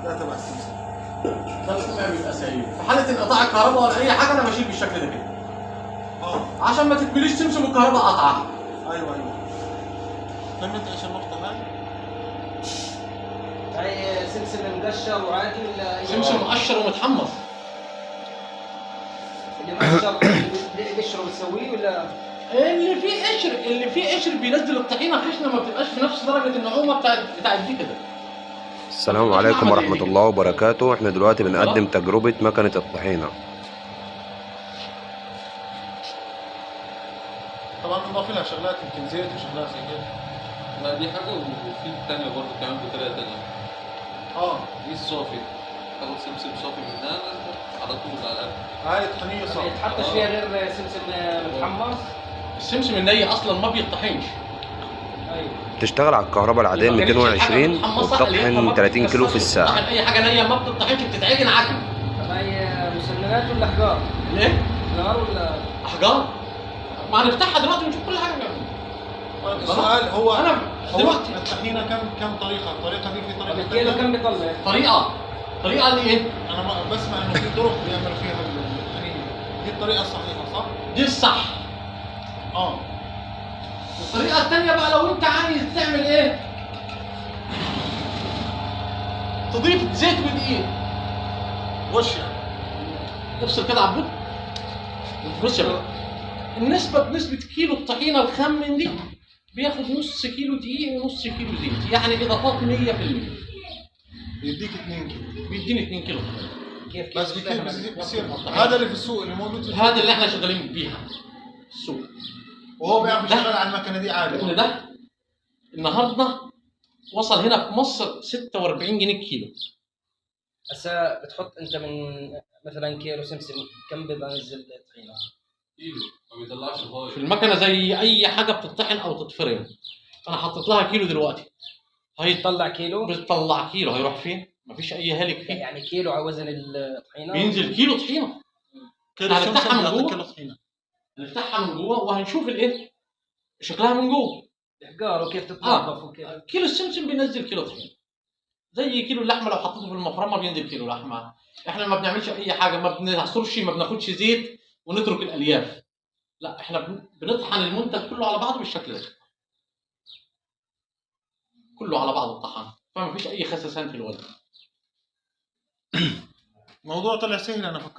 ده تبع السمسم. ده القمع بيبقى سايب. في حاله انقطاع الكهرباء ولا اي حاجه انا بشيل بالشكل ده كده. عشان ما تتمليش سمسم والكهرباء قطعه. ايوه. فهمت ايش النقطه هاي؟ هاي سمسم مقشر وعادي ولا سمسم مقشر ومتحمص. اللي مقشر قشره بتسويه ولا؟ اللي فيه قشر بينزل الطحينه خشنه، ما بتبقاش في نفس درجه النعومه بتاعت دي كده. السلام عليكم ورحمة الله وبركاته. احنا دلوقتي بنقدم تجربة مكنة الطحينة. طبعا بنضاف لها شغلات يمكن زيت وشغلات زي كده. لا دي حاجة، وفي تانية برضه كمان بطريقة تانية. دي الصافي، تاخد سمسم صافي منها على طول على الأكل. هاي طحينية ما صافي. يتحطش فيها غير سمسم متحمص؟ السمسم الني اصلا ما بيطحنش. ايوه. بتشتغل على الكهرباء العادية 220 وبتطحن 30 كيلو في الساعة. اي حاجه نيه ما بتطحنش، بتتعجن عجن. طب هي مسمنات ولا احجار؟ ليه؟ نار ولا احجار. ما هنفتحها دلوقتي ونشوف كل حاجه. طيب السؤال هو انا دلوقتي الطحينة كم طريقة؟ الطريقة دي في طريقة الكيلو كم بيطلع؟ طريقه دي ايه؟ انا بسمع انه في طرق بيعملوا فيها الطحينة. دي الطريقة الصحيحة صح؟ دي الصح. الطريقه الثانيه بقى لو انت عايز تعمل ايه؟ تضيف زيت ودقيق. وش يعني؟ افصل كده عبود. بص يا باشا، النسبه بنسبه كيلو الطحينه الخام دي بياخد نص كيلو دقيق ونص كيلو زيت، يعني اضافات 100%. بيديك 2 كيلو. بيديني 2 كيلو. كيف بس بصير هذا اللي في السوق اللي موجود في السوق. هذا اللي احنا شغالين بيها السوق. وهو بيعرف يشتغل على المكنة دي عادي. لان ده النهارده وصل هنا في مصر 46 جنيه الكيلو. هسه بتحط انت من مثلا كيلو سمسم كم بنزل طحينه؟ كيلو ما بيطلعش في المكنه زي اي حاجه بتطحن او تتفرم. انا حطيت لها كيلو دلوقتي. بتطلع كيلو؟ بتطلع كيلو. هيروح فين؟ مفيش اي هالك فيه. يعني كيلو على وزن الطحينه؟ بينزل كيلو طحينه. هنفتحها من جوه. هنفتحها من جوه وهنشوف الايه؟ شكلها من جوه. الاحجار وكيف تتنظف وكيف. كيلو السمسم بينزل كيلو طحينه. زي كيلو اللحمه لو حطيته في المفرمه بينزل كيلو لحمه. احنا ما بنعملش اي حاجه، ما بنعصرش، ما بناخدش زيت ونترك الالياف. لا، احنا بنطحن المنتج كله على بعضه بالشكل ده. كله على بعضه الطحن، فما فيش اي خسسان في الوزن. الموضوع طلع سهل. انا فكرت